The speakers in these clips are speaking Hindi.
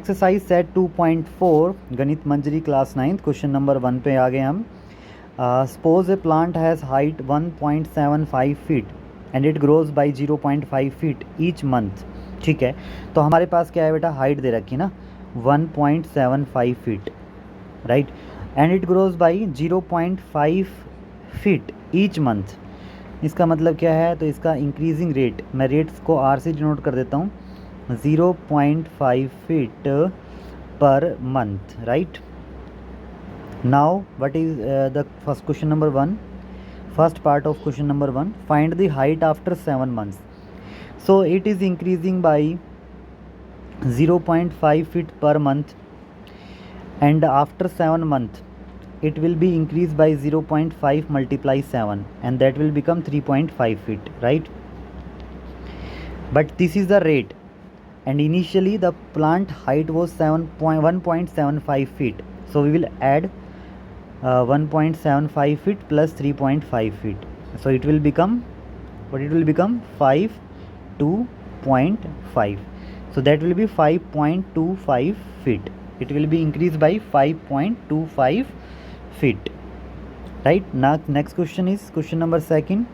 एक्सरसाइज सेट 2.4 गणित मंजरी क्लास 9 क्वेश्चन नंबर 1 पे आ गए हम। Suppose A plant has height 1.75 feet and it grows bye 0.5 feet each month. ठीक है, तो हमारे पास क्या है बेटा, हाइट दे रखी ना 1.75 feet, right, and it grows bye 0.5 feet each month. इसका मतलब क्या है, तो इसका इंक्रीजिंग रेट, मैं रेट्स को आर से डिनोट कर देता हूँ, 0.5 feet per month, right? Now what is the first question number 1, first part of question number 1, find the height after 7 months. So it is increasing by 0.5 feet per month, and after 7 months it will be increased by 0.5 multiply 7, and that will become 3.5 feet, right? But this is the rate, and initially the plant height was 1.75 feet, so we will add 1.75 feet plus 3.5 feet, so it will become, what it will become, 2.5, so that will be 5.25 feet. It will be increased by 5.25 feet, right? Now next question is question number 2.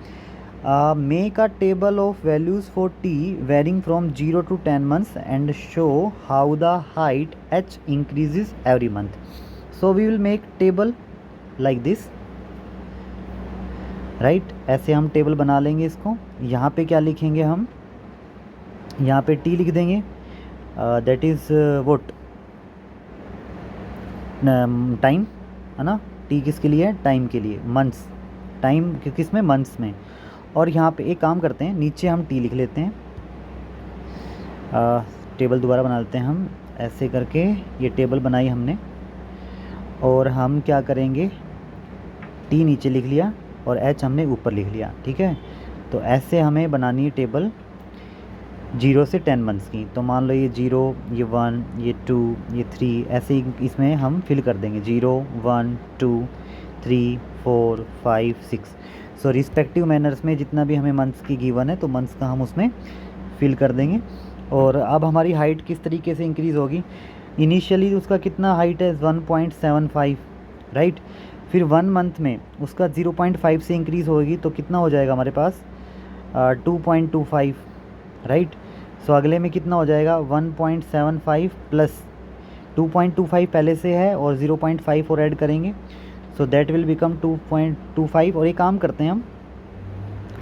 Make a table of values for t varying from 0 to 10 months and show how the height h increases every month. So we will make table like this, right? ऐसे हम टेबल बना लेंगे इसको। यहाँ पे क्या लिखेंगे हम, यहाँ पे t लिख देंगे, दैट इज़ व्हाट, टाइम है ना, t किसके लिए, टाइम के लिए, मंथ्स, टाइम किस में, मंथ्स में। और यहाँ पे एक काम करते हैं, नीचे हम टी लिख लेते हैं, टेबल दोबारा बना लेते हैं हम, ऐसे करके ये टेबल बनाई हमने, और हम क्या करेंगे, टी नीचे लिख लिया और एच हमने ऊपर लिख लिया, ठीक है। तो ऐसे हमें बनानी है टेबल 0 से 10 मंथ्स की। तो मान लो ये 0, ये 1, ये 2, ये 3, ऐसे ही इसमें हम फिल कर देंगे 0, 1, 2, 3, 4, 5, 6। सो रिस्पेक्टिव मैनर्स में जितना भी हमें मंथ्स की गिवन है, तो मंथ्स का हम उसमें फिल कर देंगे। और अब हमारी हाइट किस तरीके से इंक्रीज़ होगी, इनिशियली उसका कितना हाइट है, 1.75, राइट। फिर 1 मंथ में उसका 0.5 से इंक्रीज़ होगी, तो कितना हो जाएगा हमारे पास, 2.25, राइट। सो अगले में कितना हो जाएगा, 1.75 प्लस 2.25 पहले से है और 0.5 और ऐड करेंगे, सो दैट विल बिकम 2.25। और एक काम करते हैं हम,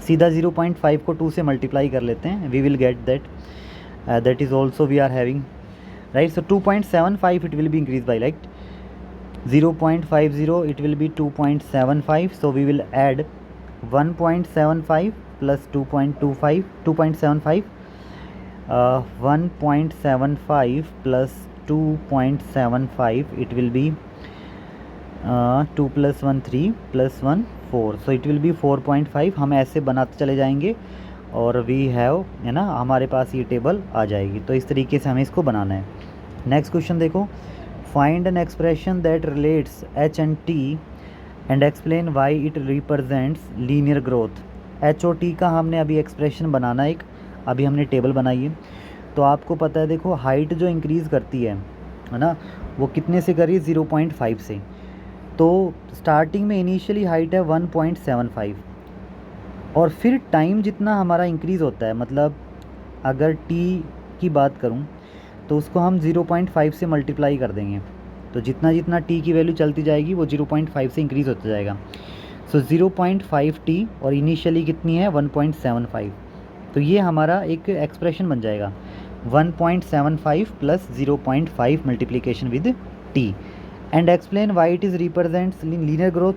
सीधा 0.5 को 2 से मल्टीप्लाई कर लेते हैं, we will get that is also we are having, right. So 2.75 it will be increase by like 0.50, it will be 2.75, so we will add 1.75 plus 2.25, 2.75, 1.75 plus 2.75, it will be 2 + 1 3 + 1 4, so it will be 4.5। हम ऐसे बनाते चले जाएंगे और वी हैव, है ना, हमारे पास ये टेबल आ जाएगी। तो इस तरीके से हमें इसको बनाना है। नेक्स्ट क्वेश्चन देखो, find an expression that relates H and T and explain why it represents linear growth. H और टी का हमने अभी एक्सप्रेशन बनाना है, एक अभी हमने टेबल बनाई है। तो आपको पता है, देखो हाइट जो इंक्रीज़ करती है ना, वो कितने से करी, 0.5 से। तो स्टार्टिंग में इनिशियली हाइट है 1.75, और फिर टाइम जितना हमारा इंक्रीज़ होता है, मतलब अगर टी की बात करूं तो उसको हम 0.5 से मल्टीप्लाई कर देंगे, तो जितना जितना टी की वैल्यू चलती जाएगी वो 0.5 से इंक्रीज़ होता जाएगा। सो 0.5 टी और इनिशियली कितनी है, 1.75, तो ये हमारा एक एक्सप्रेशन बन जाएगा, 1.75 plus 0.5 multiplication with T, and explain why it is represents linear growth.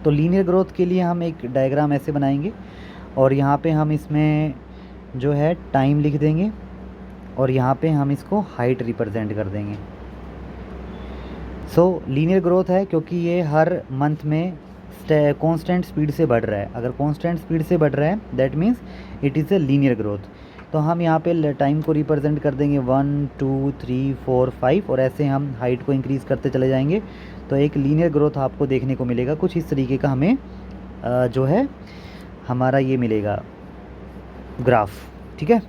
तो लीनियर ग्रोथ के लिए हम एक डायग्राम ऐसे बनाएंगे, और यहाँ पे हम इसमें जो है टाइम लिख देंगे, और यहाँ पे हम इसको हाइट रिप्रेजेंट कर देंगे। सो लीनियर ग्रोथ है क्योंकि ये हर मंथ में कांस्टेंट स्पीड से बढ़ रहा है। अगर कांस्टेंट स्पीड से बढ़ रहा है, that means it is a linear growth. तो हम यहाँ पे टाइम को रिप्रेजेंट कर देंगे 1, 2, 3, 4, 5, और ऐसे हम हाइट को इंक्रीज़ करते चले जाएंगे। तो एक लीनियर ग्रोथ आपको देखने को मिलेगा, कुछ इस तरीके का हमें जो है हमारा ये मिलेगा ग्राफ, ठीक है।